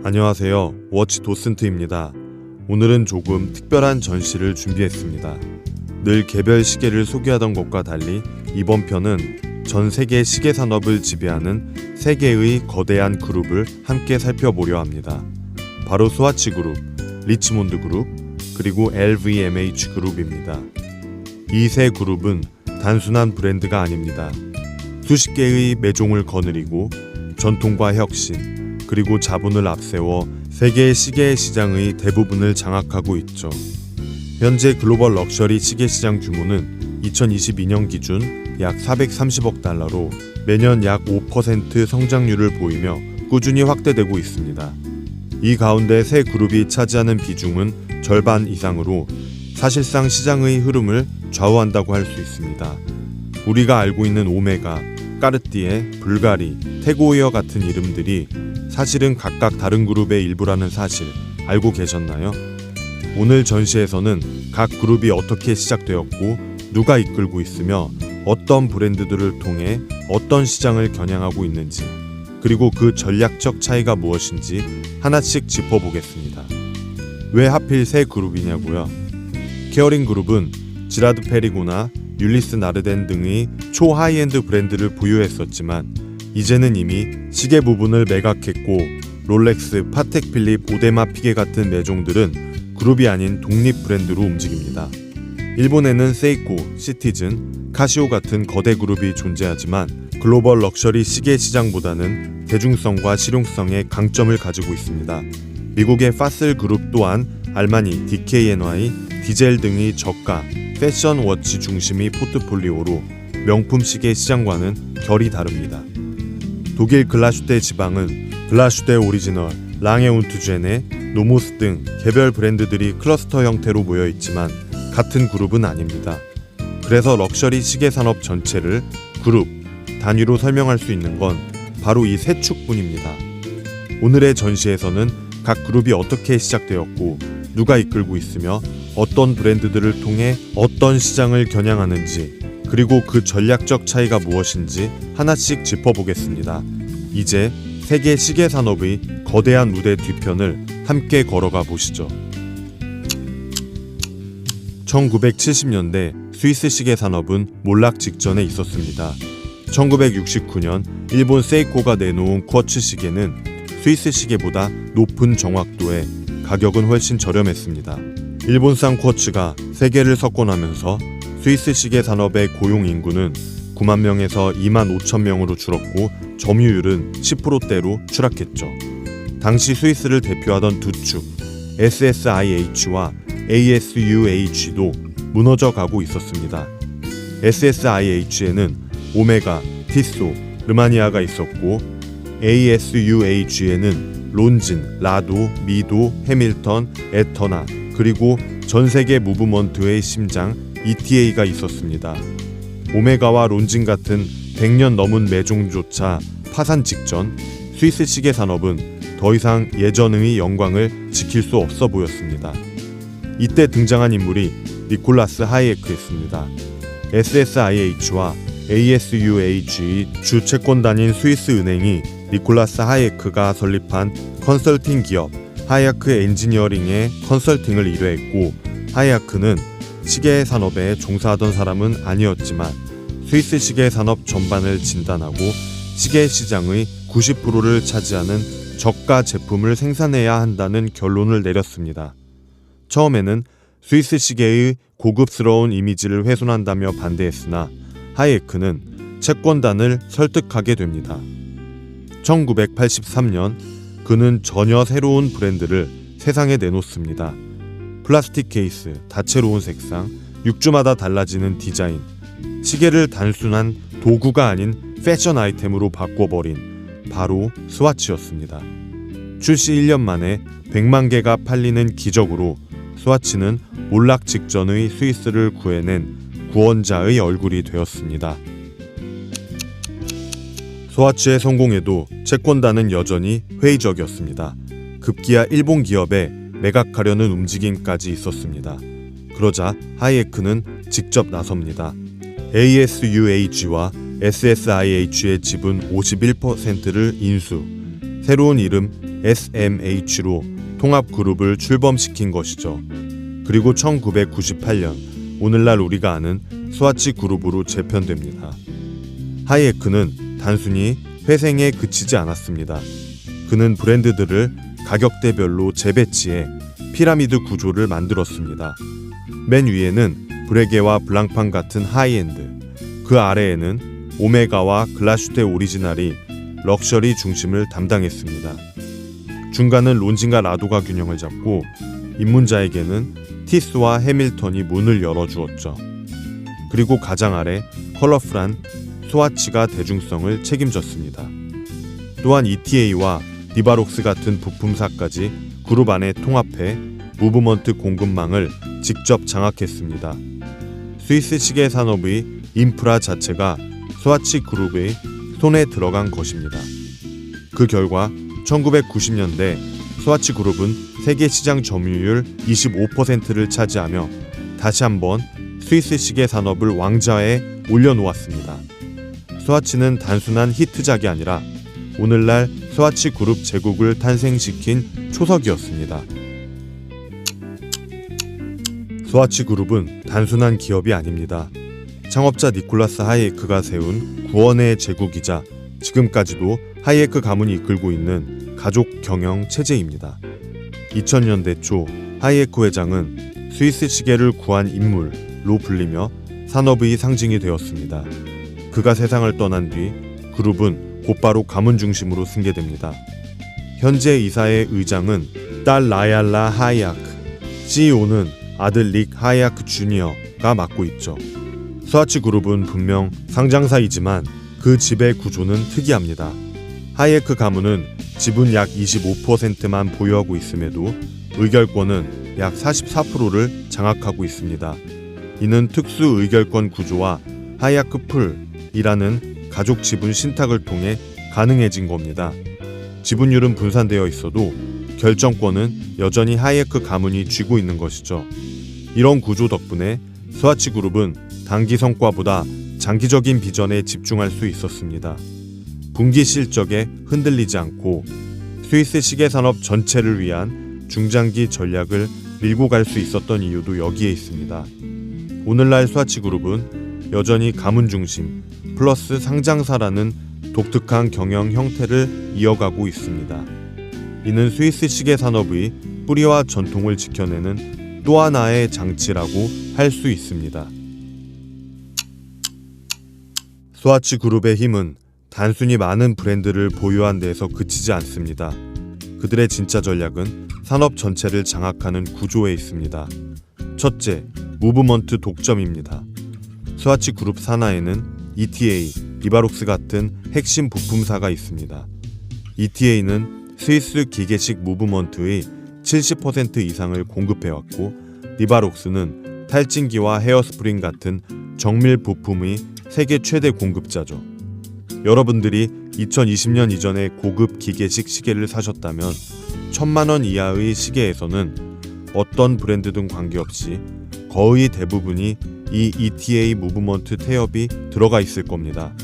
안녕하세요. 워치 도슨트입니다. 오늘은 조금 특별한 전시를 준비했습니다. 늘 개별 시계를 소개하던 것과 달리 이번 편은 전 세계 시계 산업을 지배하는 세 개의 거대한 그룹을 함께 살펴보려 합니다. 바로 스와치 그룹, 리치몬드 그룹, 그리고 LVMH 그룹입니다. 이 세 그룹은 단순한 브랜드가 아닙니다. 수십 개의 매종을 거느리고 전통과 혁신, 그리고 자본을 앞세워 세계 시계 시장의 대부분을 장악하고 있죠. 현재 글로벌 럭셔리 시계 시장 규모는 2022년 기준 약 430억 달러로 매년 약 5% 성장률을 보이며 꾸준히 확대되고 있습니다. 이 가운데 세 그룹이 차지하는 비중은 절반 이상으로 사실상 시장의 흐름을 좌우한다고 할 수 있습니다. 우리가 알고 있는 오메가, 까르띠에, 불가리, 태그웨어 같은 이름들이 사실은 각각 다른 그룹의 일부라는 사실 알고 계셨나요? 오늘 전시에서는 각 그룹이 어떻게 시작되었고 누가 이끌고 있으며 어떤 브랜드들을 통해 어떤 시장을 겨냥하고 있는지, 그리고 그 전략적 차이가 무엇인지 하나씩 짚어보겠습니다. 왜 하필 세 그룹이냐고요? 케어링 그룹은 지라드 페리고나, 율리스 나르덴 등의 초하이엔드 브랜드를 부유했었지만 이제는 이미 시계 부분을 매각했고 롤렉스, 파텍 필립, 오데마 피게 같은 매종들은 그룹이 아닌 독립 브랜드로 움직입니다. 일본에는 세이코, 시티즌, 카시오 같은 거대 그룹이 존재하지만 글로벌 럭셔리 시계 시장보다는 대중성과 실용성에 강점을 가지고 있습니다. 미국의 파슬 그룹 또한 알마니, DKNY, 디젤 등의 저가, 패션 워치 중심의 포트폴리오로 명품 시계 시장과는 결이 다릅니다. 독일 글라슈테 지방은 글라슈테 오리지널, 랑에 운투제네, 노모스 등 개별 브랜드들이 클러스터 형태로 모여 있지만 같은 그룹은 아닙니다. 그래서 럭셔리 시계 산업 전체를 그룹, 단위로 설명할 수 있는 건 바로 이 세 축뿐입니다. 오늘의 전시에서는 각 그룹이 어떻게 시작되었고 누가 이끌고 있으며 어떤 브랜드들을 통해 어떤 시장을 겨냥하는지, 그리고 그 전략적 차이가 무엇인지 하나씩 짚어보겠습니다. 이제 세계 시계 산업의 거대한 무대 뒤편을 함께 걸어가 보시죠. 1970년대 스위스 시계 산업은 몰락 직전에 있었습니다. 1969년 일본 세이코가 내놓은 쿼츠 시계는 스위스 시계보다 높은 정확도에 가격은 훨씬 저렴했습니다. 일본산 쿼츠가 세계를 석권하면서 스위스 시계 산업의 고용 인구는 9만 명에서 2만 5천 명으로 줄었고 점유율은 10%대로 추락했죠. 당시 스위스를 대표하던 두 축, SSIH와 ASUH도 무너져 가고 있었습니다. SSIH에는 오메가, 티소, 르마니아가 있었고 ASUH에는 론진, 라도, 미도, 해밀턴, 에터나, 그리고 전세계 무브먼트의 심장 ETA가 있었습니다. 오메가와 론진 같은 100년 넘은 매종조차 파산 직전 스위스 시계 산업은 더 이상 예전의 영광을 지킬 수 없어 보였습니다. 이때 등장한 인물이 니콜라스 하이에크였습니다. SSIH와 ASUH의 주 채권단인 스위스 은행이 니콜라스 하이에크가 설립한 컨설팅 기업 하이아크 엔지니어링의 컨설팅을 의뢰했고, 하이아크는 시계 산업에 종사하던 사람은 아니었지만 스위스 시계 산업 전반을 진단하고 시계 시장의 90%를 차지하는 저가 제품을 생산해야 한다는 결론을 내렸습니다. 처음에는 스위스 시계의 고급스러운 이미지를 훼손한다며 반대했으나 하이에크는 채권단을 설득하게 됩니다. 1983년 그는 전혀 새로운 브랜드를 세상에 내놓습니다. 플라스틱 케이스, 다채로운 색상, 6주마다 달라지는 디자인, 시계를 단순한 도구가 아닌 패션 아이템으로 바꿔버린 바로 스와치였습니다. 출시 1년 만에 100만 개가 팔리는 기적으로 스와치는 몰락 직전의 스위스를 구해낸 구원자의 얼굴이 되었습니다. 스와치의 성공에도 채권단은 여전히 회의적이었습니다. 급기야 일본 기업에 매각하려는 움직임까지 있었습니다. 그러자 하이에크는 직접 나섭니다. ASUH와 SSIH의 지분 51%를 인수, 새로운 이름 SMH로 통합 그룹을 출범시킨 것이죠. 그리고 1998년 오늘날 우리가 아는 스와치 그룹으로 재편됩니다. 하이에크는 단순히 회생에 그치지 않았습니다. 그는 브랜드들을 가격대별로 재배치해 피라미드 구조를 만들었습니다. 맨 위에는 브레게와 블랑팡 같은 하이엔드, 그 아래에는 오메가와 글라슈테 오리지널이 럭셔리 중심을 담당했습니다. 중간은 론진과 라도가 균형을 잡고 입문자에게는 티스와 해밀턴이 문을 열어주었죠. 그리고 가장 아래 컬러풀한 스와치가 대중성을 책임졌습니다. 또한 ETA와 디바록스 같은 부품사까지 그룹 안에 통합해 무브먼트 공급망을 직접 장악했습니다. 스위스 시계 산업의 인프라 자체가 스와치 그룹의 손에 들어간 것입니다. 그 결과 1990년대 스와치 그룹은 세계 시장 점유율 25%를 차지하며 다시 한번 스위스 시계 산업을 왕좌에 올려놓았습니다. 스와치는 단순한 히트작이 아니라 오늘날 스와치 그룹 제국을 탄생시킨 초석이었습니다. 스와치 그룹은 단순한 기업이 아닙니다. 창업자 니콜라스 하이에크가 세운 구원의 제국이자 지금까지도 하이에크 가문이 이끌고 있는 가족 경영 체제입니다. 2000년대 초 하이에크 회장은 스위스 시계를 구한 인물로 불리며 산업의 상징이 되었습니다. 그가 세상을 떠난 뒤 그룹은 곧바로 가문 중심으로 승계됩니다. 현재 이사의 의장은 딸 라얄라 하이아크, CEO는 아들 릭 하이아크 주니어가 맡고 있죠. 스와치 그룹은 분명 상장사이지만 그 지배 구조는 특이합니다. 하이에크 가문은 지분 약 25%만 보유하고 있음에도 의결권은 약 44%를 장악하고 있습니다. 이는 특수 의결권 구조와 하이아크 풀이라는 가족 지분 신탁을 통해 가능해진 겁니다. 지분율은 분산되어 있어도 결정권은 여전히 하이에크 가문이 쥐고 있는 것이죠. 이런 구조 덕분에 스와치 그룹은 단기 성과보다 장기적인 비전에 집중할 수 있었습니다. 분기 실적에 흔들리지 않고 스위스 시계 산업 전체를 위한 중장기 전략을 밀고 갈 수 있었던 이유도 여기에 있습니다. 오늘날 스와치 그룹은 여전히 가문 중심 플러스 상장사라는 독특한 경영 형태를 이어가고 있습니다. 이는 스위스 시계 산업의 뿌리와 전통을 지켜내는 또 하나의 장치라고 할 수 있습니다. 스와치 그룹의 힘은 단순히 많은 브랜드를 보유한 데에서 그치지 않습니다. 그들의 진짜 전략은 산업 전체를 장악하는 구조에 있습니다. 첫째, 무브먼트 독점입니다. 스와치 그룹 산하에는 ETA, 디바록스 같은 핵심 부품사가 있습니다. ETA는 스위스 기계식 무브먼트의 70% 이상을 공급해왔고 디바록스는 탈진기와 헤어스프링 같은 정밀 부품의 세계 최대 공급자죠. 여러분들이 2020년 이전에 고급 기계식 시계를 사셨다면 1000만원 이하의 시계에서는 어떤 브랜드든 관계없이 거의 대부분이 이 ETA 무브먼트 태엽이 들어가 있을 겁니다.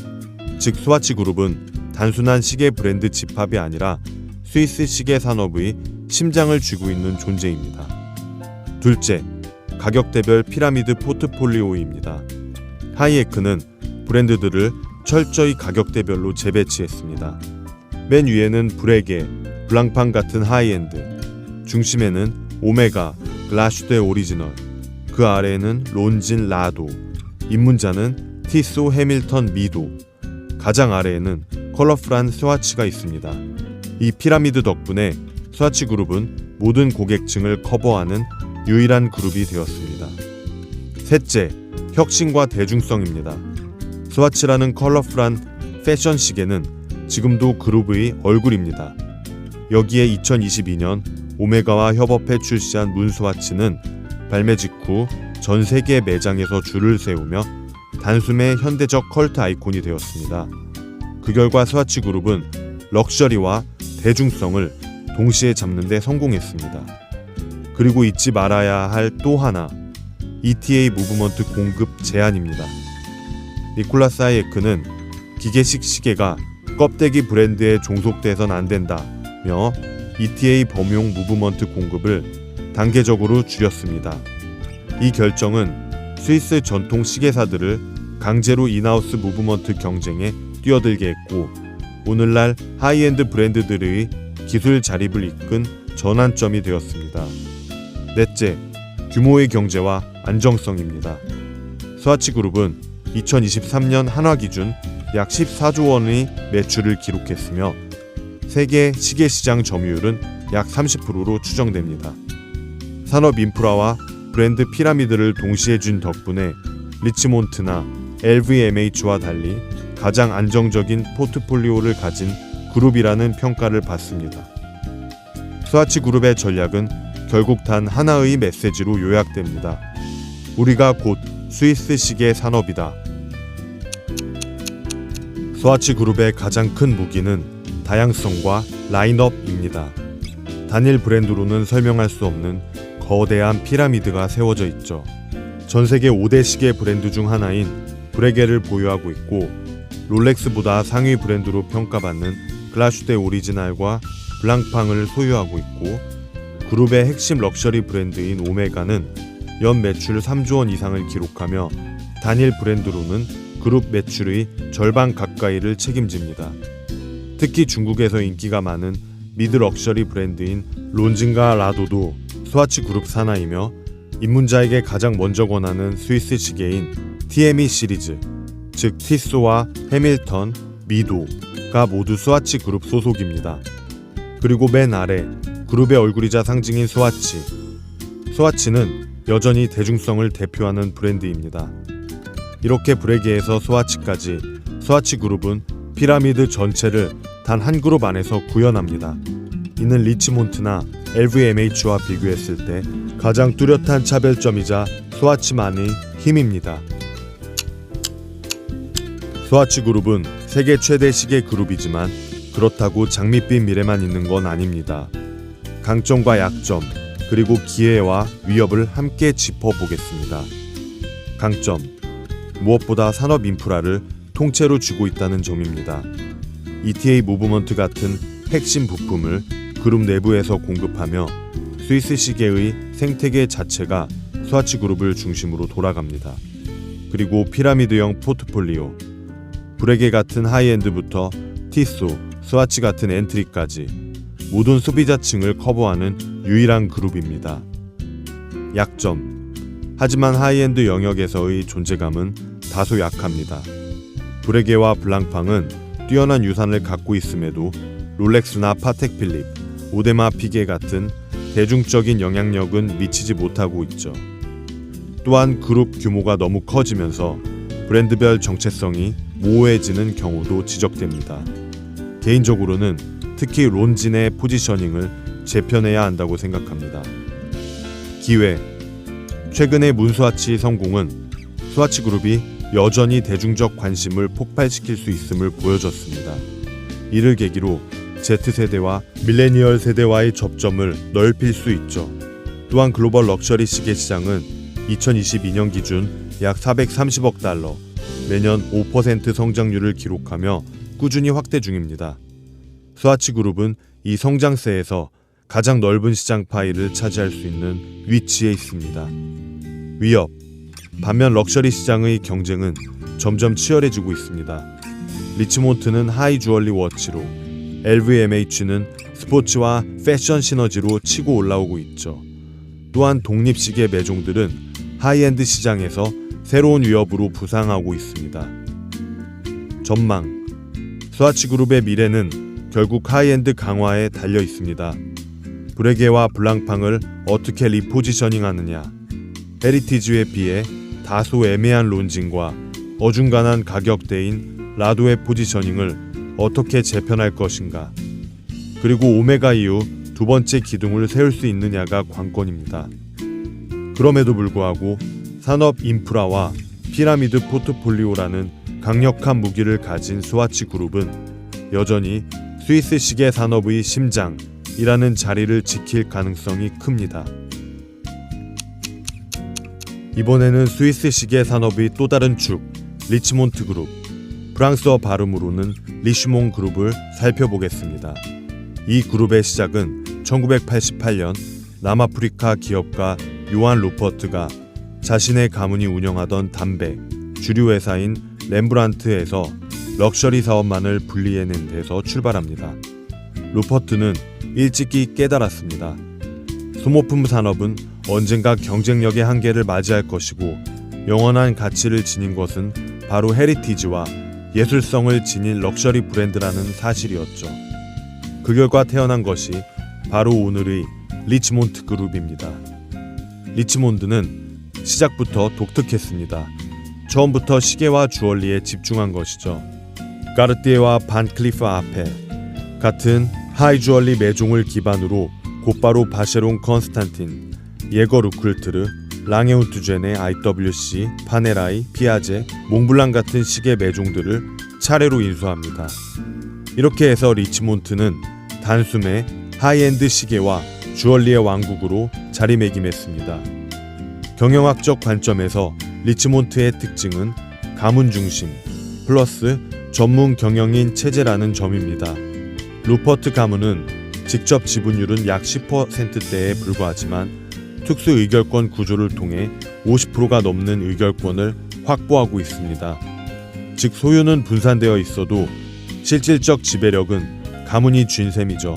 즉 스와치 그룹은 단순한 시계 브랜드 집합이 아니라 스위스 시계 산업의 심장을 쥐고 있는 존재입니다. 둘째, 가격대별 피라미드 포트폴리오입니다. 하이에크는 브랜드들을 철저히 가격대별로 재배치했습니다. 맨 위에는 브레게, 블랑팡 같은 하이엔드, 중심에는 오메가, 글라슈테 오리지널, 그 아래에는 론진 라도, 입문자는 티소 해밀턴 미도, 가장 아래에는 컬러풀한 스와치가 있습니다. 이 피라미드 덕분에 스와치 그룹은 모든 고객층을 커버하는 유일한 그룹이 되었습니다. 셋째, 혁신과 대중성입니다. 스와치라는 컬러풀한 패션 시계는 지금도 그룹의 얼굴입니다. 여기에 2022년 오메가와 협업해 출시한 문 스와치는 발매 직후 전 세계 매장에서 줄을 세우며 단숨에 현대적 컬트 아이콘이 되었습니다. 그 결과 스와치 그룹은 럭셔리와 대중성을 동시에 잡는 데 성공했습니다. 그리고 잊지 말아야 할 또 하나, ETA 무브먼트 공급 제한입니다. 니콜라스 하이에크는 기계식 시계가 껍데기 브랜드에 종속돼선 안 된다며 ETA 범용 무브먼트 공급을 단계적으로 줄였습니다. 이 결정은 스위스 전통 시계사들을 강제로 인하우스 무브먼트 경쟁에 뛰어들게 했고 오늘날 하이엔드 브랜드들의 기술 자립을 이끈 전환점이 되었습니다. 넷째, 규모의 경제와 안정성입니다. 스와치 그룹은 2023년 한화 기준 약 14조 원의 매출을 기록했으며 세계 시계 시장 점유율은 약 30%로 추정됩니다. 산업 인프라와 브랜드 피라미드를 동시에 준 덕분에 리치몬트나 LVMH와 달리 가장 안정적인 포트폴리오를 가진 그룹이라는 평가를 받습니다. 스와치 그룹의 전략은 결국 단 하나의 메시지로 요약됩니다. 우리가 곧 스위스 시계 산업이다. 스와치 그룹의 가장 큰 무기는 다양성과 라인업입니다. 단일 브랜드로는 설명할 수 없는 거대한 피라미드가 세워져 있죠. 전 세계 5대 시계 브랜드 중 하나인 브레게를 보유하고 있고 롤렉스보다 상위 브랜드로 평가받는 글라슈데 오리지널과 블랑팡을 소유하고 있고 그룹의 핵심 럭셔리 브랜드인 오메가는 연 매출 3조 원 이상을 기록하며 단일 브랜드로는 그룹 매출의 절반 가까이를 책임집니다. 특히 중국에서 인기가 많은 미드 럭셔리 브랜드인 론진과 라도도 스와치 그룹 산하이며 입문자에게 가장 먼저 권하는 스위스 시계인 TME 시리즈, 즉 티소와 해밀턴, 미도가 모두 스와치 그룹 소속입니다. 그리고 맨 아래 그룹의 얼굴이자 상징인 스와치. 스와치는 여전히 대중성을 대표하는 브랜드입니다. 이렇게 브레게에서 스와치까지 스와치 그룹은 피라미드 전체를 단 한 그룹 안에서 구현합니다. 이는 리치몬트나 LVMH와 비교했을 때 가장 뚜렷한 차별점이자 스와치만의 힘입니다. 스와치 그룹은 세계 최대 시계 그룹이지만 그렇다고 장밋빛 미래만 있는 건 아닙니다. 강점과 약점, 그리고 기회와 위협을 함께 짚어보겠습니다. 강점, 무엇보다 산업 인프라를 통째로 쥐고 있다는 점입니다. ETA 무브먼트 같은 핵심 부품을 그룹 내부에서 공급하며 스위스 시계의 생태계 자체가 스와치 그룹을 중심으로 돌아갑니다. 그리고 피라미드형 포트폴리오, 브레게 같은 하이엔드부터 티소, 스와치 같은 엔트리까지 모든 소비자층을 커버하는 유일한 그룹입니다. 약점, 하지만 하이엔드 영역에서의 존재감은 다소 약합니다. 브레게와 블랑팡은 뛰어난 유산을 갖고 있음에도 롤렉스나 파텍 필립, 오데마 피게 같은 대중적인 영향력은 미치지 못하고 있죠. 또한 그룹 규모가 너무 커지면서 브랜드별 정체성이 모호해지는 경우도 지적됩니다. 개인적으로는 특히 론진의 포지셔닝을 재편해야 한다고 생각합니다. 기회, 최근의 문스와치 성공은 스와치 그룹이 여전히 대중적 관심을 폭발시킬 수 있음을 보여줬습니다. 이를 계기로 Z세대와 밀레니얼 세대와의 접점을 넓힐 수 있죠. 또한 글로벌 럭셔리 시계 시장은 2022년 기준 약 430억 달러, 매년 5% 성장률을 기록하며 꾸준히 확대 중입니다. 스와치 그룹은 이 성장세에서 가장 넓은 시장 파이를 차지할 수 있는 위치에 있습니다. 위협, 반면 럭셔리 시장의 경쟁은 점점 치열해지고 있습니다. 리치몬트는 하이 주얼리 워치로, LVMH는 스포츠와 패션 시너지로 치고 올라오고 있죠. 또한 독립시계 매종들은 하이엔드 시장에서 새로운 위협으로 부상하고 있습니다. 전망, 스와치 그룹의 미래는 결국 하이엔드 강화에 달려 있습니다. 브레게와 블랑팡을 어떻게 리포지셔닝하느냐, 헤리티지에 비해 다소 애매한 론진과 어중간한 가격대인 라도의 포지셔닝을 어떻게 재편할 것인가, 그리고 오메가 이후 두 번째 기둥을 세울 수 있느냐가 관건입니다. 그럼에도 불구하고 산업 인프라와 피라미드 포트폴리오라는 강력한 무기를 가진 스와치 그룹은 여전히 스위스 시계 산업의 심장이라는 자리를 지킬 가능성이 큽니다. 이번에는 스위스 시계 산업의 또 다른 축, 리치몬트 그룹, 프랑스어 발음으로는 리슈몽 그룹을 살펴보겠습니다. 이 그룹의 시작은 1988년 남아프리카 기업가 요한 루퍼트가 자신의 가문이 운영하던 담배 주류 회사인 렘브란트에서 럭셔리 사업만을 분리해낸 데서 출발합니다. 루퍼트는 일찍이 깨달았습니다. 소모품 산업은 언젠가 경쟁력의 한계를 맞이할 것이고 영원한 가치를 지닌 것은 바로 헤리티지와 예술성을 지닌 럭셔리 브랜드라는 사실이었죠. 그 결과 태어난 것이 바로 오늘의 리치몬트 그룹입니다. 리치몬드는 시작부터 독특했습니다. 처음부터 시계와 주얼리에 집중한 것이죠. 까르띠에와 반클리프 아펠 같은 하이 주얼리 매종을 기반으로 곧바로 바쉐론 컨스탄틴, 예거 루클트르, 랑에운투제네 IWC, 파네라이, 피아제, 몽블랑 같은 시계 매종들을 차례로 인수합니다. 이렇게 해서 리치몬트는 단숨에 하이엔드 시계와 주얼리의 왕국으로 자리매김했습니다. 경영학적 관점에서 리치몬트의 특징은 가문 중심 플러스 전문 경영인 체제라는 점입니다. 루퍼트 가문은 직접 지분율은 약 10%대에 불과하지만 특수 의결권 구조를 통해 50%가 넘는 의결권을 확보하고 있습니다. 즉 소유는 분산되어 있어도 실질적 지배력은 가문이 쥔 셈이죠.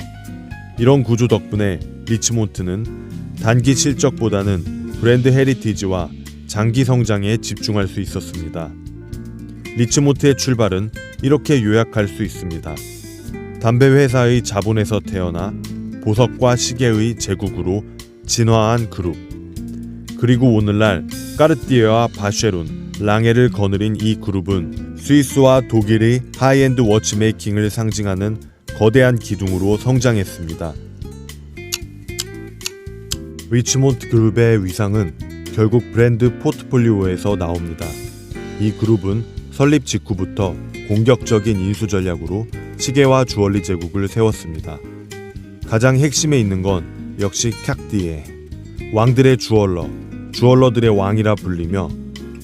이런 구조 덕분에 리치몬트는 단기 실적보다는 브랜드 헤리티지와 장기 성장에 집중할 수 있었습니다. 리치몬트의 출발은 이렇게 요약할 수 있습니다. 담배 회사의 자본에서 태어나 보석과 시계의 제국으로 진화한 그룹. 그리고 오늘날 까르띠에와 바쉐론, 랑에를 거느린 이 그룹은 스위스와 독일의 하이엔드 워치메이킹을 상징하는 거대한 기둥으로 성장했습니다. 리치몬트 그룹의 위상은 결국 브랜드 포트폴리오에서 나옵니다. 이 그룹은 설립 직후부터 공격적인 인수 전략으로 시계와 주얼리 제국을 세웠습니다. 가장 핵심에 있는 건 역시 캬띠에, 왕들의 주얼러, 주얼러들의 왕이라 불리며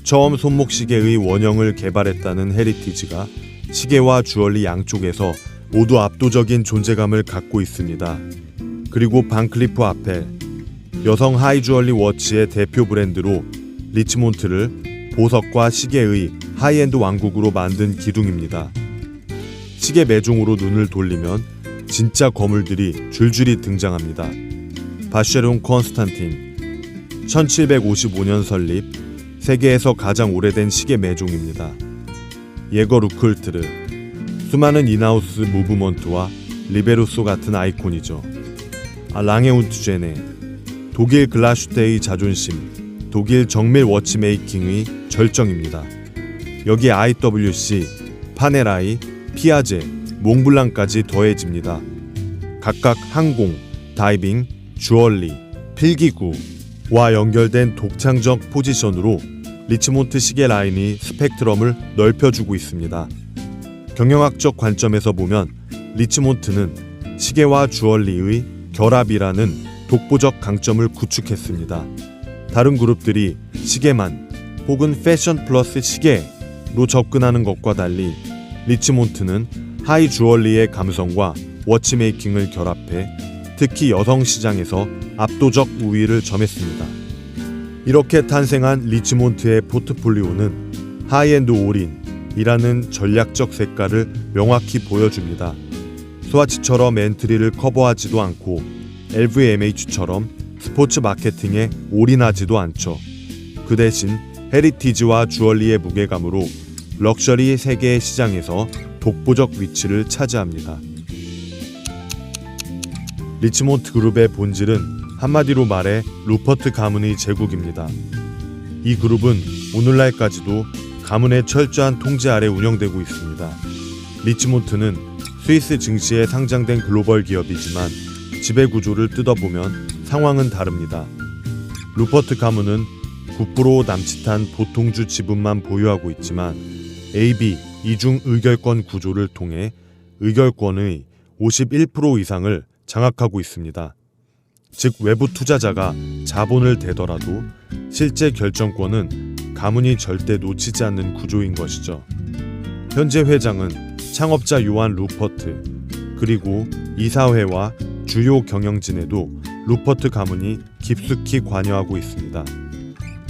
처음 손목시계의 원형을 개발했다는 헤리티지가 시계와 주얼리 양쪽에서 모두 압도적인 존재감을 갖고 있습니다. 그리고 반클리프 아펠, 여성 하이주얼리 워치의 대표 브랜드로 리치몬트를 보석과 시계의 하이엔드 왕국으로 만든 기둥입니다. 시계 매종으로 눈을 돌리면 진짜 거물들이 줄줄이 등장합니다. 바쉐론 컨스탄틴, 1755년 설립, 세계에서 가장 오래된 시계 매종입니다. 예거 루클트르, 수많은 인하우스 무브먼트와 리베로소 같은 아이콘이죠. 랑에운투제네, 독일 글라슈테의 자존심, 독일 정밀 워치메이킹의 절정입니다. 여기 IWC, 파네라이, 피아제, 몽블랑까지 더해집니다. 각각 항공, 다이빙, 주얼리, 필기구와 연결된 독창적 포지션으로 리치몬트 시계 라인이 스펙트럼을 넓혀주고 있습니다. 경영학적 관점에서 보면 리치몬트는 시계와 주얼리의 결합이라는 독보적 강점을 구축했습니다. 다른 그룹들이 시계만 혹은 패션 플러스 시계로 접근하는 것과 달리 리치몬트는 하이 주얼리의 감성과 워치메이킹을 결합해 특히 여성 시장에서 압도적 우위를 점했습니다. 이렇게 탄생한 리치몬트의 포트폴리오는 하이엔드 올인이라는 전략적 색깔을 명확히 보여줍니다. 스와치처럼 엔트리를 커버하지도 않고 LVMH처럼 스포츠 마케팅에 올인하지도 않죠. 그 대신 헤리티지와 주얼리의 무게감으로 럭셔리 세계의 시장에서 독보적 위치를 차지합니다. 리치몬트 그룹의 본질은 한마디로 말해 루퍼트 가문의 제국입니다. 이 그룹은 오늘날까지도 가문의 철저한 통제 아래 운영되고 있습니다. 리치몬트는 스위스 증시에 상장된 글로벌 기업이지만 지배 구조를 뜯어보면 상황은 다릅니다. 루퍼트 가문은 9% 남짓한 보통주 지분만 보유하고 있지만 AB 이중 의결권 구조를 통해 의결권의 51% 이상을 장악하고 있습니다. 즉 외부 투자자가 자본을 대더라도 실제 결정권은 가문이 절대 놓치지 않는 구조인 것이죠. 현재 회장은 창업자 요한 루퍼트, 그리고 이사회와 주요 경영진에도 루퍼트 가문이 깊숙이 관여하고 있습니다.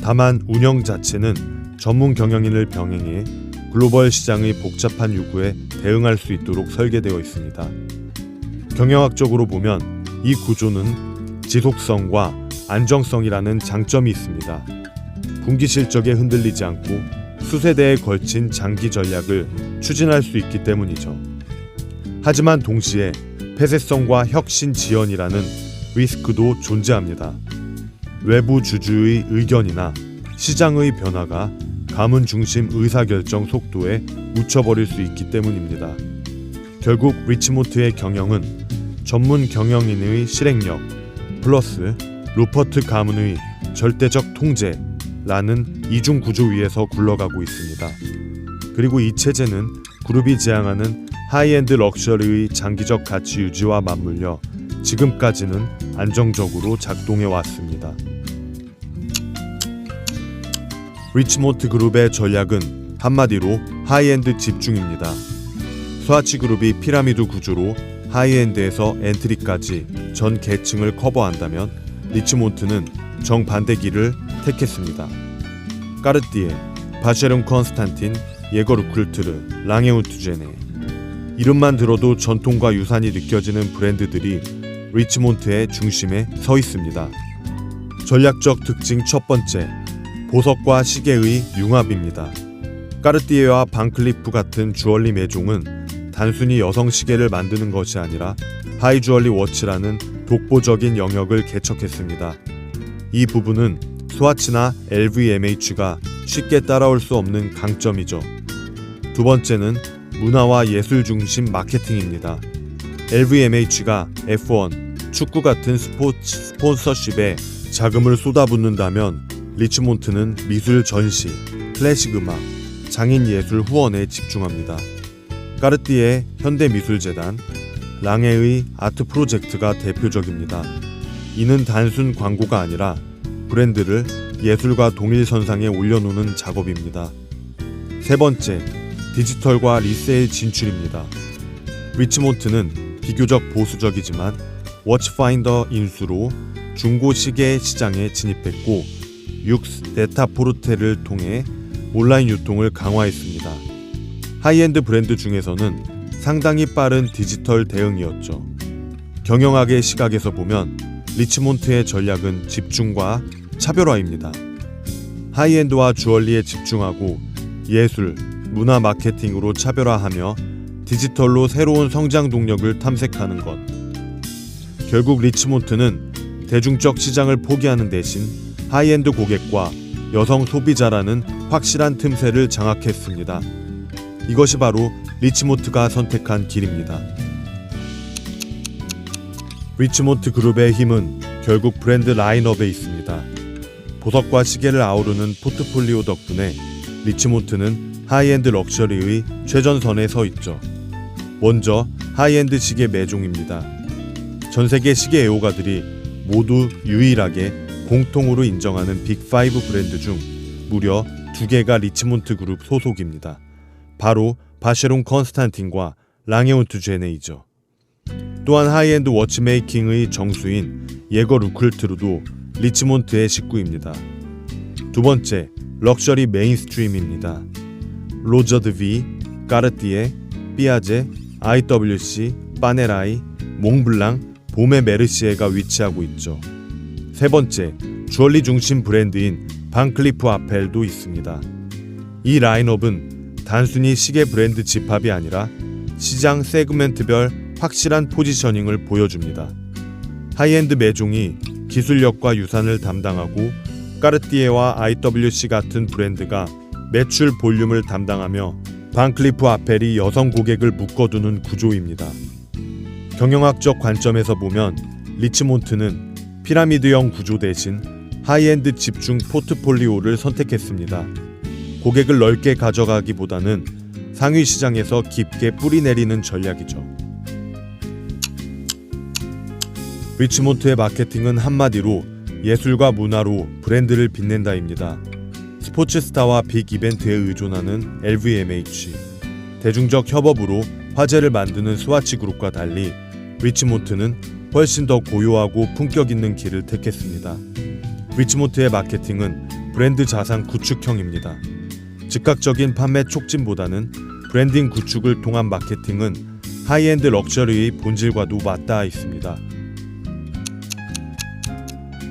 다만 운영 자체는 전문 경영인을 병행해 글로벌 시장의 복잡한 요구에 대응할 수 있도록 설계되어 있습니다. 경영학적으로 보면 이 구조는 지속성과 안정성이라는 장점이 있습니다. 분기 실적에 흔들리지 않고 수세대에 걸친 장기 전략을 추진할 수 있기 때문이죠. 하지만 동시에 폐쇄성과 혁신 지연이라는 리스크도 존재합니다. 외부 주주의 의견이나 시장의 변화가 가문 중심 의사결정 속도에 묻혀버릴 수 있기 때문입니다. 결국 리치모트의 경영은 전문 경영인의 실행력 플러스 루퍼트 가문의 절대적 통제라는 이중 구조 위에서 굴러가고 있습니다. 그리고 이 체제는 그룹이 지향하는 하이엔드 럭셔리의 장기적 가치 유지와 맞물려 지금까지는 안정적으로 작동해 왔습니다. 리치모트 그룹의 전략은 한마디로 하이엔드 집중입니다. 스와치 그룹이 피라미드 구조로 하이엔드에서 엔트리까지 전 계층을 커버한다면 리치모트는 정반대 길을 택했습니다. 까르띠에, 바쉐룬 컨스탄틴, 예거 루클트르, 랑에우트제네 이름만 들어도 전통과 유산이 느껴지는 브랜드들이 리치모트의 중심에 서 있습니다. 전략적 특징 첫 번째, 보석과 시계의 융합입니다. 까르띠에와 반클리프 같은 주얼리 매종은 단순히 여성 시계를 만드는 것이 아니라 하이 주얼리 워치라는 독보적인 영역을 개척했습니다. 이 부분은 스와치나 LVMH가 쉽게 따라올 수 없는 강점이죠. 두 번째는 문화와 예술 중심 마케팅입니다. LVMH가 F1, 축구 같은 스포츠 스폰서십에 자금을 쏟아붓는다면 리치모트는 미술 전시, 클래식 음악, 장인 예술 후원에 집중합니다. 까르띠에 현대미술재단, 랑에의 아트 프로젝트가 대표적입니다. 이는 단순 광고가 아니라 브랜드를 예술과 동일선상에 올려놓는 작업입니다. 세 번째, 디지털과 리세일 진출입니다. 리치모트는 비교적 보수적이지만 워치파인더 인수로 중고 시계 시장에 진입했고 육스 네타포르테를 통해 온라인 유통을 강화했습니다. 하이엔드 브랜드 중에서는 상당히 빠른 디지털 대응이었죠. 경영학의 시각에서 보면 리치모트의 전략은 집중과 차별화입니다. 하이엔드와 주얼리에 집중하고 예술, 문화 마케팅으로 차별화하며 디지털로 새로운 성장 동력을 탐색하는 것. 결국 리치모트는 대중적 시장을 포기하는 대신 하이엔드 고객과 여성 소비자라는 확실한 틈새를 장악했습니다. 이것이 바로 리치모트가 선택한 길입니다. 리치모트 그룹의 힘은 결국 브랜드 라인업에 있습니다. 보석과 시계를 아우르는 포트폴리오 덕분에 리치모트는 하이엔드 럭셔리의 최전선에 서 있죠. 먼저 하이엔드 시계 매종입니다. 전 세계 시계 애호가들이 모두 유일하게 공통으로 인정하는 빅5 브랜드 중 무려 2개가 리치모트 그룹 소속입니다. 바로 바쉐룬 컨스탄틴과 랑에운트제네이죠. 또한 하이엔드 워치메이킹의 정수인 예거 루클트르도 리치모트의 식구입니다. 두 번째, 럭셔리 메인스트림입니다. 로저드 V, 까르띠에, 삐아제, IWC, 파네라이, 몽블랑, 보메 메르시에가 위치하고 있죠. 세 번째, 주얼리 중심 브랜드인 반클리프 아펠도 있습니다. 이 라인업은 단순히 시계 브랜드 집합이 아니라 시장 세그멘트별 확실한 포지셔닝을 보여줍니다. 하이엔드 매종이 기술력과 유산을 담당하고 까르띠에와 IWC 같은 브랜드가 매출 볼륨을 담당하며 반클리프 아펠이 여성 고객을 묶어두는 구조입니다. 경영학적 관점에서 보면 리치모트는 피라미드형 구조 대신 하이엔드 집중 포트폴리오를 선택했습니다. 고객을 넓게 가져가기보다는 상위 시장에서 깊게 뿌리내리는 전략이죠. 리치모트의 마케팅은 한마디로 예술과 문화로 브랜드를 빛낸다입니다. 스포츠 스타와 빅 이벤트에 의존하는 LVMH, 대중적 협업으로 화제를 만드는 스와치 그룹과 달리 리치모트는 훨씬 더 고요하고 품격 있는 길을 택했습니다. 리치몬트의 마케팅은 브랜드 자산 구축형입니다. 즉각적인 판매 촉진보다는 브랜딩 구축을 통한 마케팅은 하이엔드 럭셔리의 본질과도 맞닿아 있습니다.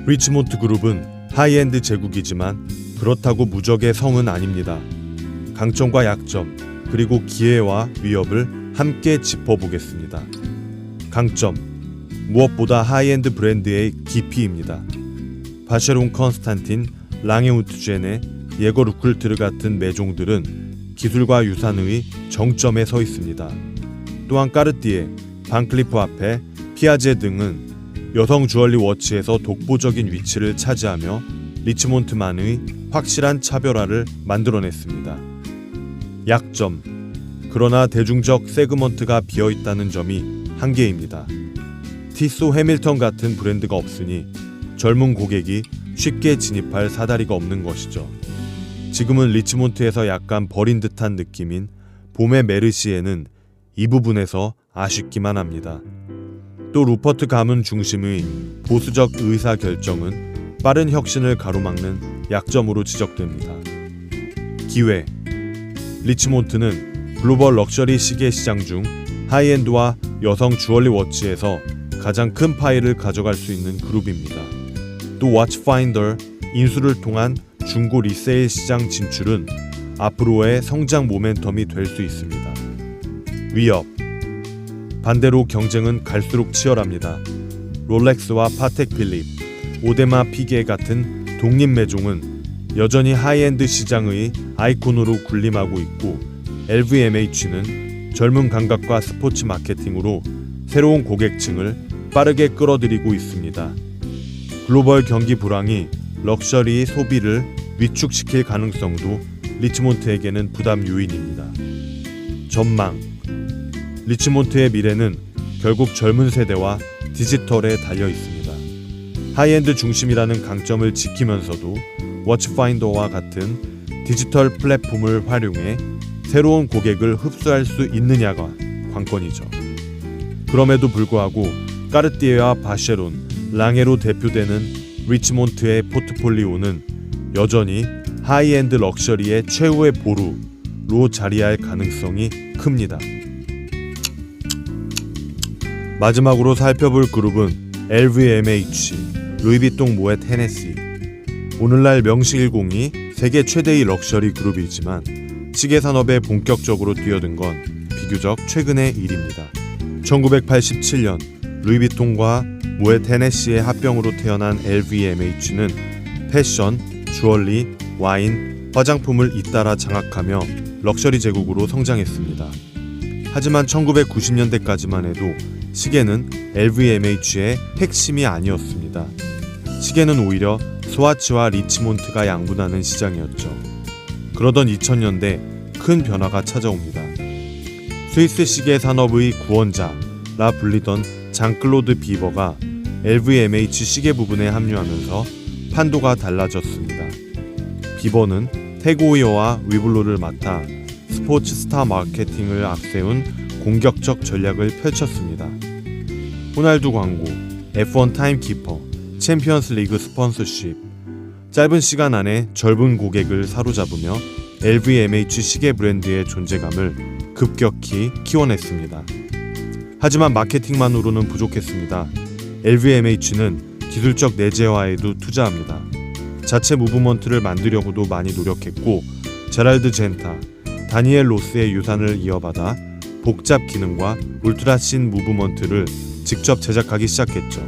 리치몬트 그룹은 하이엔드 제국이지만 그렇다고 무적의 성은 아닙니다. 강점과 약점, 그리고 기회와 위협을 함께 짚어보겠습니다. 강점, 무엇보다 하이엔드 브랜드의 깊이입니다. 바쉐론 컨스탄틴, 랑에우트젠의 예거 루클트르 같은 매종들은 기술과 유산의 정점에 서 있습니다. 또한 까르띠에, 반클리프 아페, 피아제 등은 여성 주얼리 워치에서 독보적인 위치를 차지하며 리치몬트만의 확실한 차별화를 만들어냈습니다. 약점, 그러나 대중적 세그먼트가 비어있다는 점이 한계입니다. 티소 해밀턴 같은 브랜드가 없으니 젊은 고객이 쉽게 진입할 사다리가 없는 것이죠. 지금은 리치몬트에서 약간 버린 듯한 느낌인 봄의 메르시에는 이 부분에서 아쉽기만 합니다. 또 루퍼트 가문 중심의 보수적 의사 결정은 빠른 혁신을 가로막는 약점으로 지적됩니다. 기회, 리치몬트는 글로벌 럭셔리 시계 시장 중 하이엔드와 여성 주얼리 워치에서 가장 큰 파이를 가져갈 수 있는 그룹입니다. 또 워치파인더, 인수를 통한 중고 리세일 시장 진출은 앞으로의 성장 모멘텀이 될 수 있습니다. 위협, 반대로 경쟁은 갈수록 치열합니다. 롤렉스와 파텍 필립, 오데마 피게 같은 독립 매종은 여전히 하이엔드 시장의 아이콘으로 군림하고 있고 LVMH는 젊은 감각과 스포츠 마케팅으로 새로운 고객층을 빠르게 끌어들이고 있습니다. 글로벌 경기 불황이 럭셔리 소비를 위축시킬 가능성도 리치몬트에게는 부담 요인입니다. 전망, 리치몬트의 미래는 결국 젊은 세대와 디지털에 달려 있습니다. 하이엔드 중심이라는 강점을 지키면서도 워치파인더와 같은 디지털 플랫폼을 활용해 새로운 고객을 흡수할 수 있느냐가 관건이죠. 그럼에도 불구하고 까르띠에와 바쉐론, 랑에로 대표되는 리치몬트의 포트폴리오는 여전히 하이엔드 럭셔리의 최후의 보루로 자리할 가능성이 큽니다. 마지막으로 살펴볼 그룹은 LVMH, 루이비통 모ët 헤네시. 오늘날 명실공히 세계 최대의 럭셔리 그룹이지만 시계 산업에 본격적으로 뛰어든 건 비교적 최근의 일입니다. 1987년 루이비통과 모ët 헤네시의 합병으로 태어난 LVMH는 패션, 주얼리, 와인, 화장품을 잇따라 장악하며 럭셔리 제국으로 성장했습니다. 하지만 1990년대까지만 해도 시계는 LVMH의 핵심이 아니었습니다. 시계는 오히려 스와치와 리치몬트가 양분하는 시장이었죠. 그러던 2000년대 큰 변화가 찾아옵니다. 스위스 시계 산업의 구원자라 불리던 장클로드 비버가 LVMH 시계 부분에 합류하면서 판도가 달라졌습니다. 비버는 태그호이어와 위블로를 맡아 스포츠 스타 마케팅을 앞세운 공격적 전략을 펼쳤습니다. 호날두 광고, F1 타임키퍼, 챔피언스 리그 스폰서십, 짧은 시간 안에 젊은 고객을 사로잡으며 LVMH 시계 브랜드의 존재감을 급격히 키워냈습니다. 하지만 마케팅만으로는 부족했습니다. LVMH는 기술적 내재화에도 투자합니다. 자체 무브먼트를 만들려고도 많이 노력했고 제랄드 젠타, 다니엘 로스의 유산을 이어받아 복잡 기능과 울트라씬 무브먼트를 직접 제작하기 시작했죠.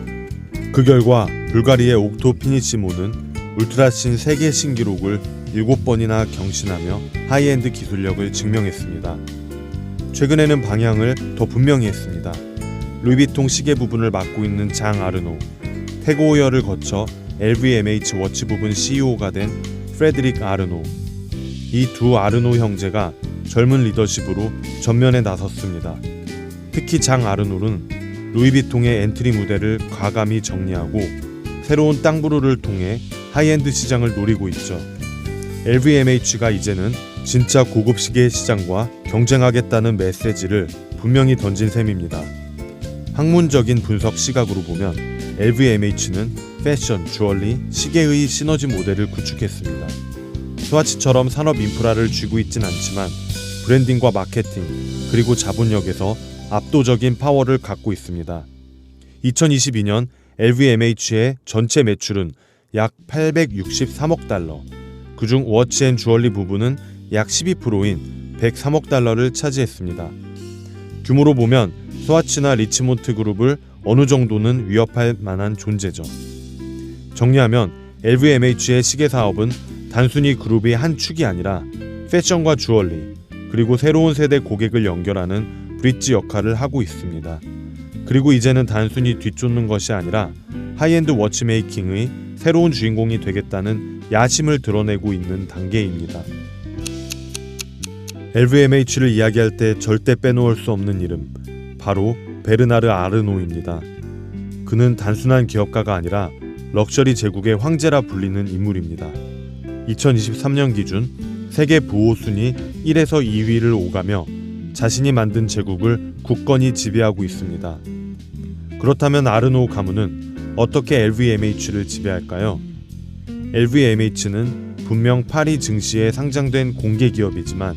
그 결과 불가리의 옥토 피니시모는 울트라씬 세계 신기록을 7번이나 경신하며 하이엔드 기술력을 증명했습니다. 최근에는 방향을 더 분명히 했습니다. 루이비통 시계 부분을 맡고 있는 장 아르노, 태그호이어를 거쳐 LVMH 워치 부분 CEO가 된 프레드릭 아르노. 이 두 아르노 형제가 젊은 리더십으로 전면에 나섰습니다. 특히 장 아르노는 루이비통의 엔트리 무대를 과감히 정리하고 새로운 땅부르를 통해 하이엔드 시장을 노리고 있죠. LVMH가 이제는 진짜 고급 시계 시장과 경쟁하겠다는 메시지를 분명히 던진 셈입니다. 학문적인 분석 시각으로 보면 LVMH는 패션, 주얼리, 시계의 시너지 모델을 구축했습니다. 스와치처럼 산업 인프라를 쥐고 있진 않지만 브랜딩과 마케팅, 그리고 자본력에서 압도적인 파워를 갖고 있습니다. 2022년 LVMH의 전체 매출은 약 863억 달러, 그중 워치 앤 주얼리 부분은 약 12%인 103억 달러를 차지했습니다. 규모로 보면 스와치나 리치몬트 그룹을 어느 정도는 위협할 만한 존재죠. 정리하면 LVMH의 시계 사업은 단순히 그룹의 한 축이 아니라 패션과 주얼리, 그리고 새로운 세대 고객을 연결하는 브릿지 역할을 하고 있습니다. 그리고 이제는 단순히 뒤쫓는 것이 아니라 하이엔드 워치메이킹의 새로운 주인공이 되겠다는 야심을 드러내고 있는 단계입니다. LVMH를 이야기할 때 절대 빼놓을 수 없는 이름, 바로 베르나르 아르노입니다. 그는 단순한 기업가가 아니라 럭셔리 제국의 황제라 불리는 인물입니다. 2023년 기준 세계 부호 순위 1에서 2위를 오가며 자신이 만든 제국을 굳건히 지배하고 있습니다. 그렇다면 아르노 가문은 어떻게 LVMH를 지배할까요? LVMH는 분명 파리 증시에 상장된 공개 기업이지만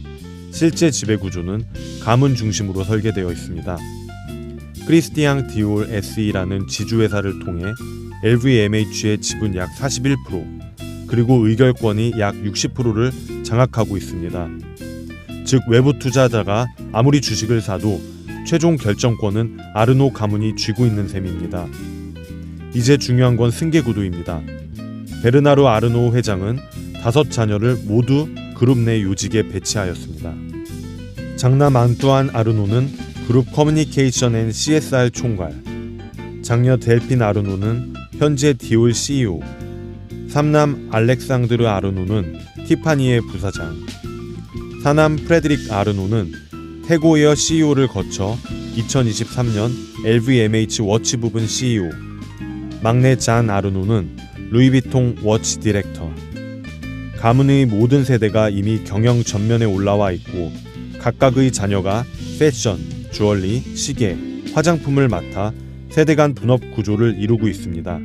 실제 지배 구조는 가문 중심으로 설계되어 있습니다. 크리스티앙 디올 SE라는 지주회사를 통해 LVMH의 지분 약 41%, 그리고 의결권이 약 60%를 장악하고 있습니다. 즉 외부 투자자가 아무리 주식을 사도 최종 결정권은 아르노 가문이 쥐고 있는 셈입니다. 이제 중요한 건 승계 구도입니다. 베르나르 아르노 회장은 5자녀를 모두 그룹 내 요직에 배치하였습니다. 장남 안뚜안 아르노는 그룹 커뮤니케이션 앤 CSR 총괄, 장녀 델핀 아르노는 현재 디올 CEO, 삼남 알렉상드르 아르노는 티파니의 부사장, 사남 프레드릭 아르노는 태고웨어 CEO를 거쳐 2023년 LVMH 워치 부분 CEO, 막내 잔 아르노는 루이비통 워치 디렉터. 가문의 모든 세대가 이미 경영 전면에 올라와 있고 각각의 자녀가 패션, 주얼리, 시계, 화장품을 맡아 세대 간 분업 구조를 이루고 있습니다.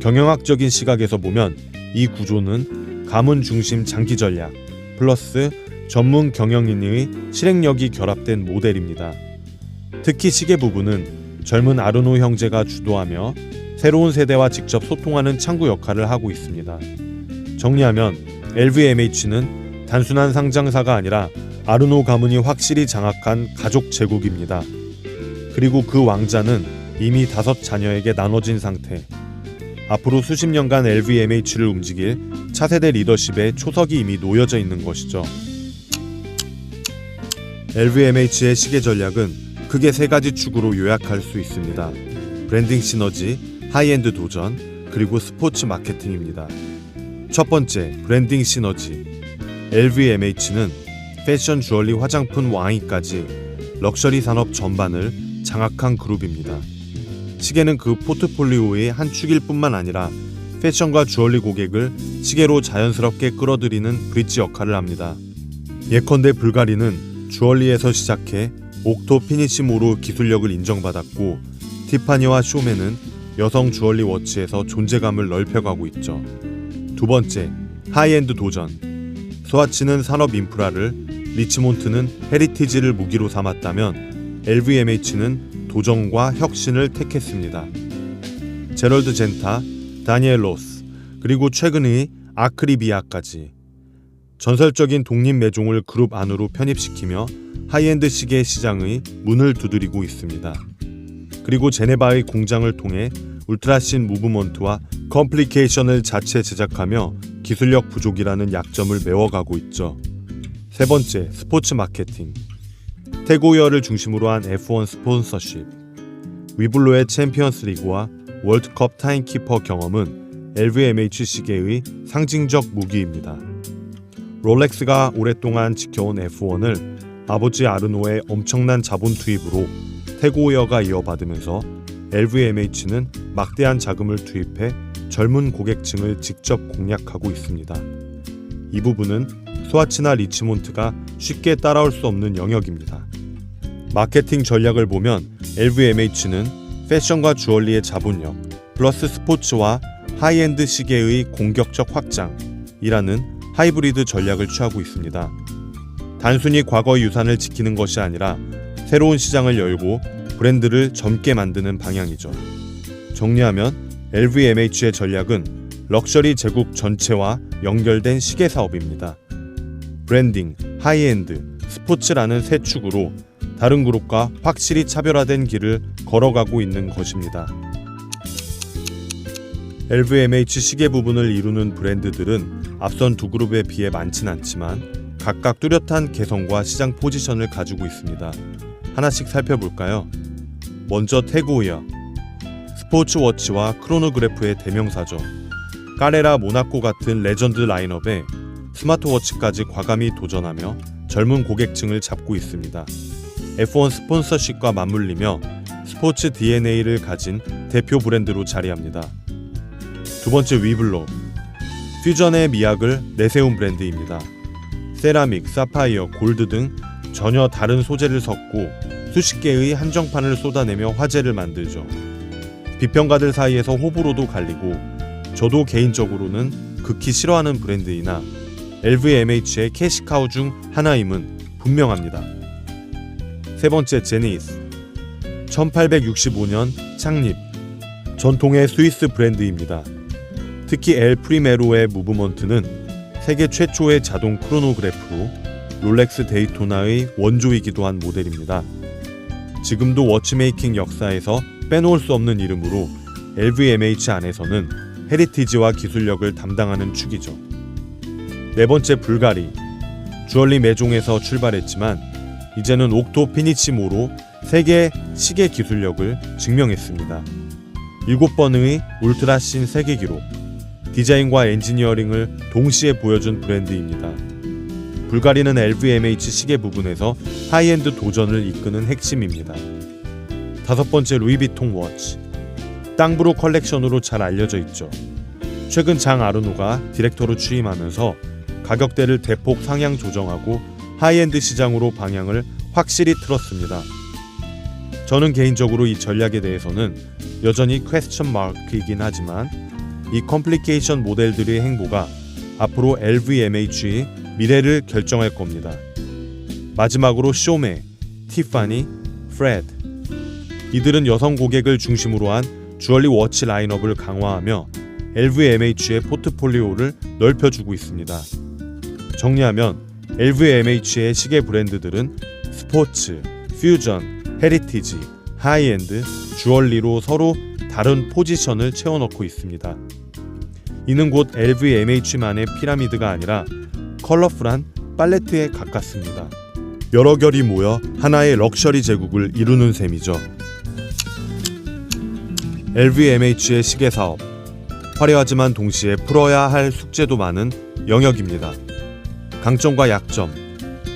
경영학적인 시각에서 보면 이 구조는 가문 중심 장기 전략 플러스 전문 경영인의 실행력이 결합된 모델입니다. 특히 시계 부분은 젊은 아르노 형제가 주도하며 새로운 세대와 직접 소통하는 창구 역할을 하고 있습니다. 정리하면 LVMH는 단순한 상장사가 아니라 아르노 가문이 확실히 장악한 가족 제국입니다. 그리고 그 왕자는 이미 5자녀에게 나눠진 상태. 앞으로 수십 년간 LVMH를 움직일 차세대 리더십의 초석이 이미 놓여져 있는 것이죠. LVMH의 시계 전략은 크게 3가지 축으로 요약할 수 있습니다. 브랜딩 시너지, 하이엔드 도전, 그리고 스포츠 마케팅입니다. 첫 번째, 브랜딩 시너지. LVMH는 패션, 주얼리, 화장품, 와인까지 럭셔리 산업 전반을 장악한 그룹입니다. 시계는 그 포트폴리오의 한 축일 뿐만 아니라 패션과 주얼리 고객을 시계로 자연스럽게 끌어들이는 브릿지 역할을 합니다. 예컨대 불가리는 주얼리에서 시작해 옥토 피니시모로 기술력을 인정받았고, 티파니와 쇼맨은 여성 주얼리 워치에서 존재감을 넓혀가고 있죠. 두 번째, 하이엔드 도전. 스와치는 산업 인프라를, 리치몬트는 헤리티지를 무기로 삼았다면 LVMH는 도전과 혁신을 택했습니다. 제럴드 젠타, 다니엘 로스, 그리고 최근의 아크리비아까지 전설적인 독립 매종을 그룹 안으로 편입시키며 하이엔드 시계 시장의 문을 두드리고 있습니다. 그리고 제네바의 공장을 통해 울트라신 무브먼트와 컴플리케이션을 자체 제작하며 기술력 부족이라는 약점을 메워가고 있죠. 세 번째, 스포츠 마케팅. 태고웨어를 중심으로 한 F1 스폰서십, 위블로의 챔피언스 리그와 월드컵 타임키퍼 경험은 LVMH 시계의 상징적 무기입니다. 롤렉스가 오랫동안 지켜온 F1을 아버지 아르노의 엄청난 자본 투입으로 태고웨어가 이어받으면서 LVMH는 막대한 자금을 투입해 젊은 고객층을 직접 공략하고 있습니다. 이 부분은 스와치나 리치몬트가 쉽게 따라올 수 없는 영역입니다. 마케팅 전략을 보면 LVMH는 패션과 주얼리의 자본력 플러스 스포츠와 하이엔드 시계의 공격적 확장이라는 하이브리드 전략을 취하고 있습니다. 단순히 과거의 유산을 지키는 것이 아니라 새로운 시장을 열고 브랜드를 젊게 만드는 방향이죠. 정리하면 LVMH의 전략은 럭셔리 제국 전체와 연결된 시계 사업입니다. 브랜딩, 하이엔드, 스포츠라는 세 축으로 다른 그룹과 확실히 차별화된 길을 걸어가고 있는 것입니다. LVMH 시계 부분을 이루는 브랜드들은 앞선 두 그룹에 비해 많진 않지만 각각 뚜렷한 개성과 시장 포지션을 가지고 있습니다. 하나씩 살펴볼까요? 먼저 태그호이어, 스포츠워치와 크로노그래프의 대명사죠. 까레라, 모나코 같은 레전드 라인업에 스마트워치까지 과감히 도전하며 젊은 고객층을 잡고 있습니다. F1 스폰서십과 맞물리며 스포츠 DNA를 가진 대표 브랜드로 자리합니다. 두 번째 위블로, 퓨전의 미학을 내세운 브랜드입니다. 세라믹, 사파이어, 골드 등 전혀 다른 소재를 섞고 수십 개의 한정판을 쏟아내며 화제를 만들죠. 비평가들 사이에서 호불호도 갈리고 저도 개인적으로는 극히 싫어하는 브랜드이나 LVMH의 캐시카우 중 하나임은 분명합니다. 세 번째 제니스, 1865년 창립, 전통의 스위스 브랜드입니다. 특히 엘 프리메로의 무브먼트는 세계 최초의 자동 크로노그래프로 롤렉스 데이토나의 원조이기도 한 모델입니다. 지금도 워치메이킹 역사에서 빼놓을 수 없는 이름으로 LVMH 안에서는 헤리티지와 기술력을 담당하는 축이죠. 네 번째 불가리, 주얼리 매종에서 출발했지만 이제는 옥토 피니치모로 세계 시계 기술력을 증명했습니다. 7번의 울트라신 세계 기록, 디자인과 엔지니어링을 동시에 보여준 브랜드입니다. 불가리는 LVMH 시계 부분에서 하이엔드 도전을 이끄는 핵심입니다. 다섯 번째 루이비통 워치, 땅브로 컬렉션으로 잘 알려져 있죠. 최근 장 아르노가 디렉터로 취임하면서 가격대를 대폭 상향 조정하고 하이엔드 시장으로 방향을 확실히 틀었습니다. 저는 개인적으로 이 전략에 대해서는 여전히 퀘스천 마크이긴 하지만 이 컴플리케이션 모델들의 행보가 앞으로 LVMH의 미래를 결정할 겁니다. 마지막으로 쇼메, 티파니, 프레드, 이들은 여성 고객을 중심으로 한 주얼리 워치 라인업을 강화하며 LVMH의 포트폴리오를 넓혀주고 있습니다. 정리하면 LVMH의 시계 브랜드들은 스포츠, 퓨전, 헤리티지, 하이엔드, 주얼리로 서로 다른 포지션을 채워넣고 있습니다. 이는 곧 LVMH만의 피라미드가 아니라 컬러풀한 팔레트에 가깝습니다. 여러 결이 모여 하나의 럭셔리 제국을 이루는 셈이죠. LVMH의 시계 사업, 화려하지만 동시에 풀어야 할 숙제도 많은 영역입니다. 강점과 약점,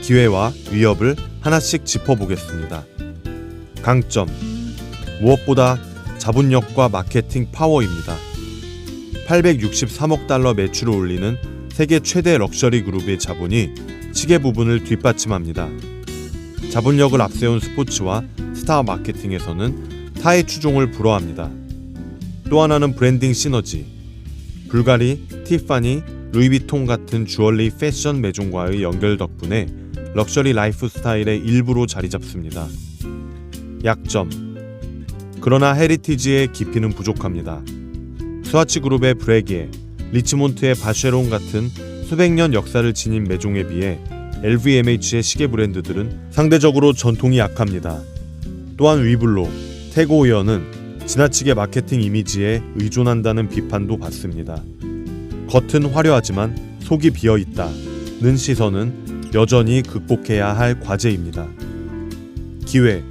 기회와 위협을 하나씩 짚어보겠습니다. 강점, 무엇보다 자본력과 마케팅 파워입니다. 863억 달러 매출을 올리는 세계 최대 럭셔리 그룹의 자본이 시계 부분을 뒷받침합니다. 자본력을 앞세운 스포츠와 스타 마케팅에서는 타의 추종을 불허합니다. 또 하나는 브랜딩 시너지, 불가리, 티파니, 루이비통 같은 주얼리 패션 매종과의 연결 덕분에 럭셔리 라이프 스타일의 일부로 자리 잡습니다. 약점, 그러나 헤리티지의 깊이는 부족합니다. 스와치 그룹의 브레기에, 리치몬트의 바쉐론 같은 수백 년 역사를 지닌 매종에 비해 LVMH의 시계 브랜드들은 상대적으로 전통이 약합니다. 또한 위블로, 태그호이어는 지나치게 마케팅 이미지에 의존한다는 비판도 받습니다. 겉은 화려하지만 속이 비어있다는 시선은 여전히 극복해야 할 과제입니다. 기회,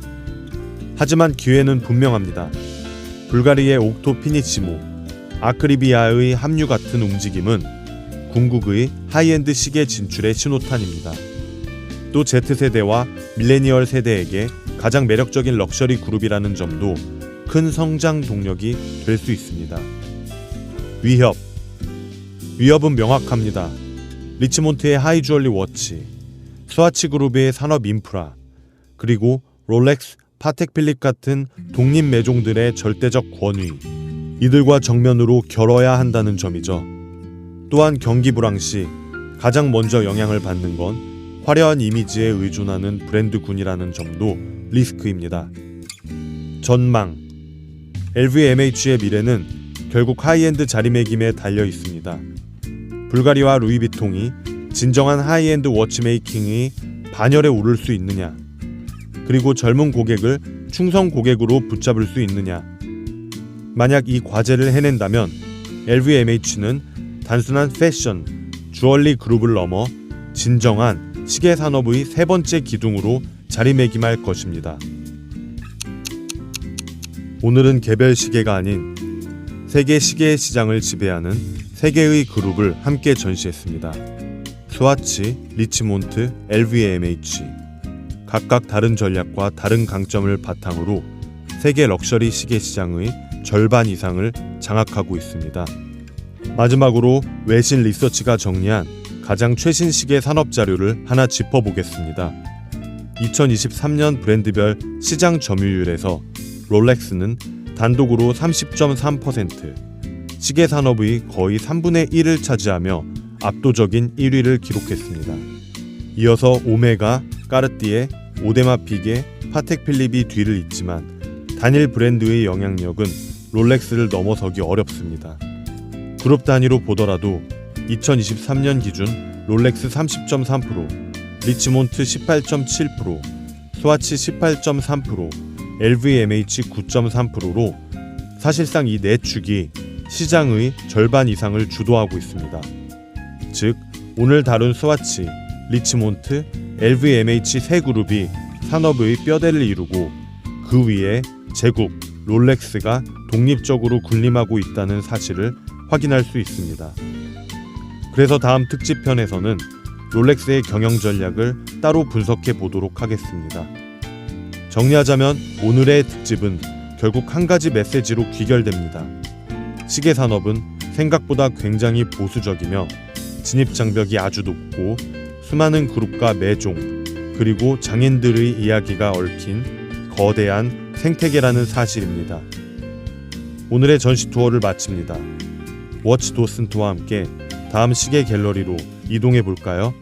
하지만 기회는 분명합니다. 불가리의 옥토 피니치모, 아크리비아의 합류 같은 움직임은 궁극의 하이엔드 시계 진출의 신호탄입니다. 또 Z세대와 밀레니얼 세대에게 가장 매력적인 럭셔리 그룹이라는 점도 큰 성장 동력이 될 수 있습니다. 위협은 명확합니다. 리치몬트의 하이주얼리 워치, 스와치 그룹의 산업 인프라, 그리고 롤렉스, 파텍 필립 같은 독립 매종들의 절대적 권위, 이들과 정면으로 겨뤄야 한다는 점이죠. 또한 경기 불황 시 가장 먼저 영향을 받는 건 화려한 이미지에 의존하는 브랜드군이라는 점도 리스크입니다. 전망. LVMH의 미래는 결국 하이엔드 자리매김에 달려 있습니다. 불가리와 루이비통이 진정한 하이엔드 워치메이킹의 반열에 오를 수 있느냐, 그리고 젊은 고객을 충성 고객으로 붙잡을 수 있느냐. 만약 이 과제를 해낸다면 LVMH는 단순한 패션, 주얼리 그룹을 넘어 진정한 시계 산업의 세 번째 기둥으로 자리매김할 것입니다. 오늘은 개별 시계가 아닌 세계 시계 시장을 지배하는 세 개의 그룹을 함께 전시했습니다. 스와치, 리치몬트, LVMH. 각각 다른 전략과 다른 강점을 바탕으로 세계 럭셔리 시계 시장의 절반 이상을 장악하고 있습니다. 마지막으로 외신 리서치가 정리한 가장 최신 시계 산업 자료를 하나 짚어보겠습니다. 2023년 브랜드별 시장 점유율에서 롤렉스는 단독으로 30.3%, 시계 산업의 거의 3분의 1을 차지하며 압도적인 1위를 기록했습니다. 이어서 오메가, 까르띠에, 오데마 피게, 파텍 필립이 뒤를 잇지만 단일 브랜드의 영향력은 롤렉스를 넘어서기 어렵습니다. 그룹 단위로 보더라도 2023년 기준 롤렉스 30.3%, 리치몬트 18.7%, 스와치 18.3%, LVMH 9.3%로 사실상 이 네 축이 시장의 절반 이상을 주도하고 있습니다. 즉, 오늘 다룬 스와치, 리치몬트, LVMH 세 그룹이 산업의 뼈대를 이루고 그 위에 제국, 롤렉스가 독립적으로 군림하고 있다는 사실을 확인할 수 있습니다. 그래서 다음 특집편에서는 롤렉스의 경영 전략을 따로 분석해 보도록 하겠습니다. 정리하자면 오늘의 특집은 결국 한 가지 메시지로 귀결됩니다. 시계 산업은 생각보다 굉장히 보수적이며 진입 장벽이 아주 높고 수많은 그룹과 매종 그리고 장인들의 이야기가 얽힌 거대한 생태계라는 사실입니다. 오늘의 전시 투어를 마칩니다. 워치 도슨트와 함께 다음 시계 갤러리로 이동해 볼까요?